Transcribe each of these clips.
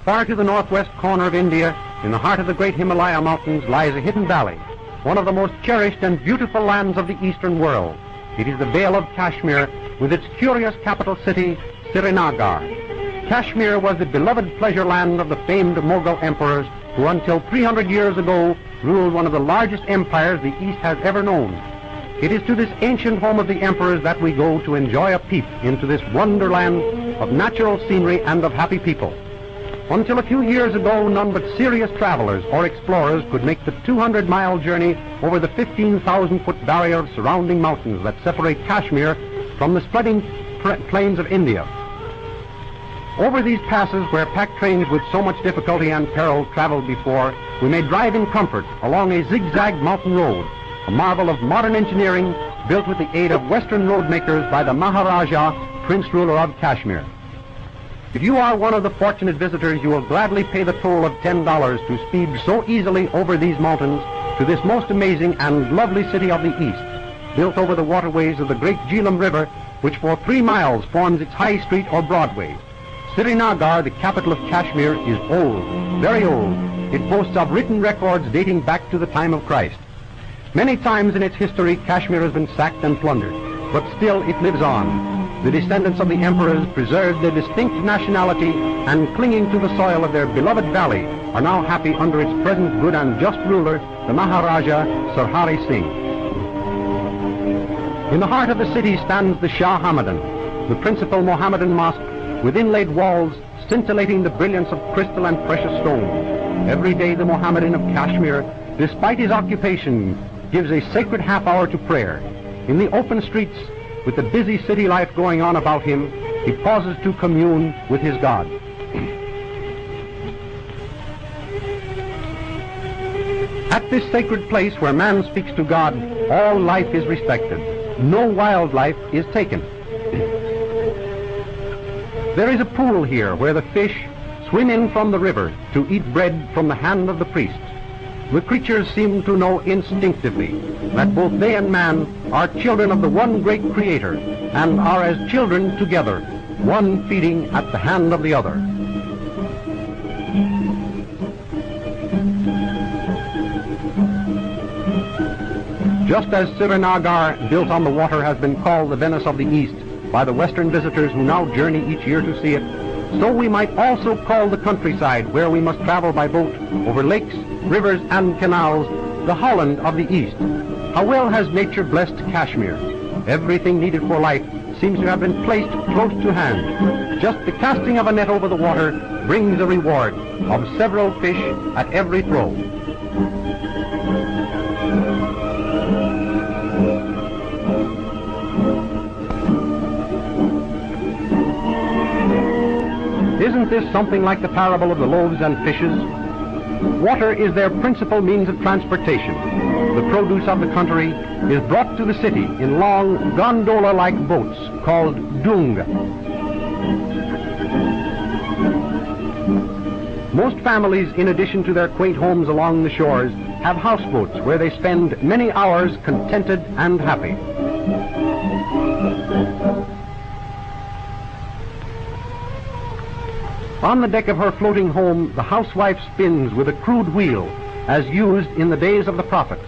Far to the northwest corner of India, in the heart of the great Himalaya mountains, lies a hidden valley, one of the most cherished and beautiful lands of the eastern world. It is the Vale of Kashmir, with its curious capital city, Srinagar. Kashmir was the beloved pleasure land of the famed Mughal emperors who until 300 years ago ruled one of the largest empires the East has ever known. It is to this ancient home of the emperors that we go to enjoy a peep into this wonderland of natural scenery and of happy people. Until a few years ago, none but serious travelers or explorers could make the 200-mile journey over the 15,000-foot barrier of surrounding mountains that separate Kashmir from the spreading plains of India. Over these passes, where pack trains with so much difficulty and peril traveled before, we may drive in comfort along a zigzag mountain road, a marvel of modern engineering built with the aid of Western road makers by the Maharaja, Prince Ruler of Kashmir. If you are one of the fortunate visitors, you will gladly pay the toll of $10 to speed so easily over these mountains to this most amazing and lovely city of the East, built over the waterways of the great Jhelum River, which for 3 miles forms its high street or Broadway. Srinagar, the capital of Kashmir, is old, very old. It boasts of written records dating back to the time of Christ. Many times in its history, Kashmir has been sacked and plundered, but still it lives on. The descendants of the emperors preserved their distinct nationality and, clinging to the soil of their beloved valley, are now happy under its present good and just ruler, the Maharaja Sir Hari Singh. In the heart of the city stands the Shah Hamadan, the principal Mohammedan mosque, with inlaid walls scintillating the brilliance of crystal and precious stone. Every day the Mohammedan of Kashmir, despite his occupation, gives a sacred half-hour to prayer. In the open streets, with the busy city life going on about him, he pauses to commune with his God. At this sacred place where man speaks to God, all life is respected. No wildlife is taken. There is a pool here where the fish swim in from the river to eat bread from the hand of the priest. The creatures seem to know instinctively that both they and man are children of the one great Creator and are as children together, one feeding at the hand of the other. Just as Srinagar, built on the water, has been called the Venice of the East by the Western visitors who now journey each year to see it, so we might also call the countryside where we must travel by boat over lakes, rivers, and canals, the Holland of the East. How well has nature blessed Kashmir? Everything needed for life seems to have been placed close to hand. Just the casting of a net over the water brings a reward of several fish at every throw. Isn't this something like the parable of the loaves and fishes? Water is their principal means of transportation. The produce of the country is brought to the city in long gondola-like boats called dung. Most families, in addition to their quaint homes along the shores, have houseboats where they spend many hours contented and happy. On the deck of her floating home, the housewife spins with a crude wheel, as used in the days of the prophets.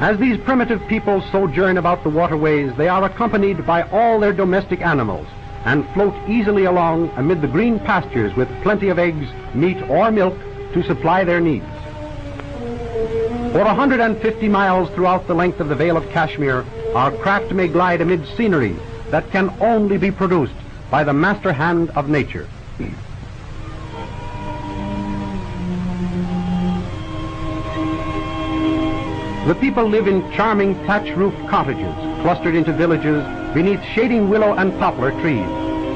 As these primitive people sojourn about the waterways, they are accompanied by all their domestic animals and float easily along amid the green pastures with plenty of eggs, meat, or milk to supply their needs. For 150 miles throughout the length of the Vale of Kashmir, our craft may glide amid scenery that can only be produced by the master hand of nature. The people live in charming thatch-roofed cottages, clustered into villages beneath shading willow and poplar trees.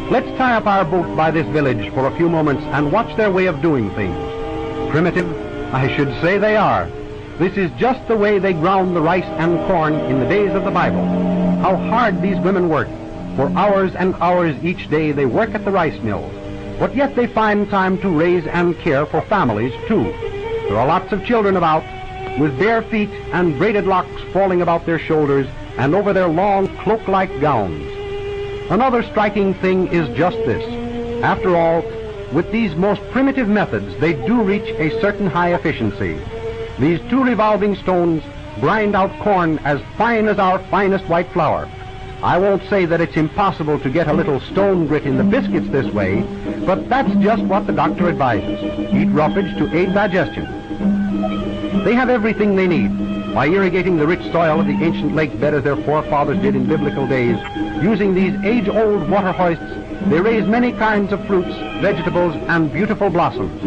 Let's tie up our boat by this village for a few moments and watch their way of doing things. Primitive? I should say they are. This is just the way they ground the rice and corn in the days of the Bible. How hard these women work. For hours and hours each day they work at the rice mills. But yet they find time to raise and care for families, too. There are lots of children about, with bare feet and braided locks falling about their shoulders and over their long cloak-like gowns. Another striking thing is just this. After all, with these most primitive methods, they do reach a certain high efficiency. These two revolving stones grind out corn as fine as our finest white flour. I won't say that it's impossible to get a little stone grit in the biscuits this way, but that's just what the doctor advises. Eat roughage to aid digestion. They have everything they need. By irrigating the rich soil of the ancient lake bed as their forefathers did in biblical days, using these age-old water hoists, they raise many kinds of fruits, vegetables, and beautiful blossoms.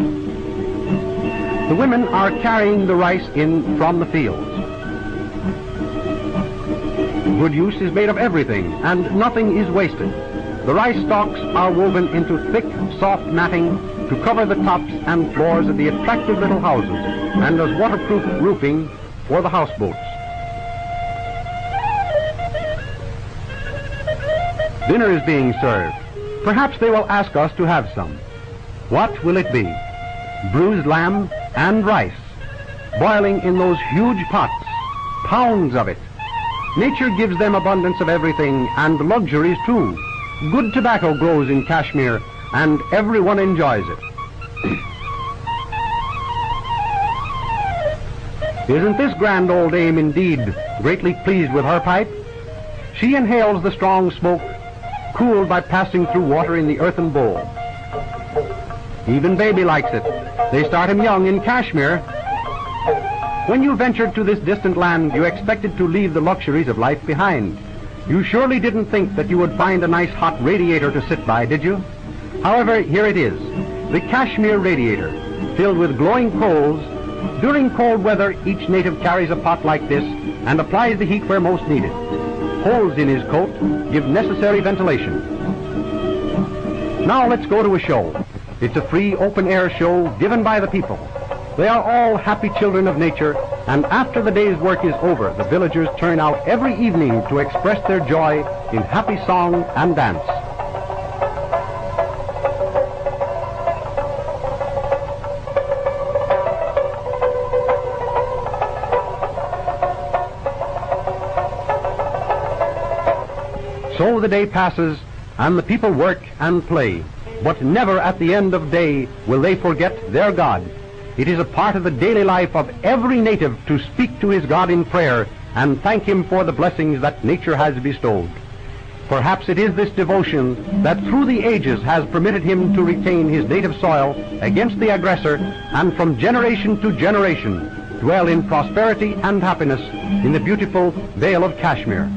The women are carrying the rice in from the fields. Good use is made of everything, and nothing is wasted. The rice stalks are woven into thick, soft matting to cover the tops and floors of the attractive little houses, and as waterproof roofing for the houseboats. Dinner is being served. Perhaps they will ask us to have some. What will it be? Bruised lamb and rice, boiling in those huge pots, pounds of it. Nature gives them abundance of everything, and luxuries too. Good tobacco grows in Kashmir, and everyone enjoys it. Isn't this grand old dame indeed greatly pleased with her pipe? She inhales the strong smoke, cooled by passing through water in the earthen bowl. Even baby likes it. They start him young in Kashmir. When you ventured to this distant land, you expected to leave the luxuries of life behind. You surely didn't think that you would find a nice hot radiator to sit by, did you? However, here it is, the Kashmir radiator, filled with glowing coals. During cold weather, each native carries a pot like this and applies the heat where most needed. Holes in his coat give necessary ventilation. Now let's go to a show. It's a free open-air show given by the people. They are all happy children of nature, and after the day's work is over, the villagers turn out every evening to express their joy in happy song and dance. So the day passes, and the people work and play, but never at the end of day will they forget their God. It is a part of the daily life of every native to speak to his God in prayer and thank him for the blessings that nature has bestowed. Perhaps it is this devotion that through the ages has permitted him to retain his native soil against the aggressor, and from generation to generation dwell in prosperity and happiness in the beautiful Vale of Kashmir.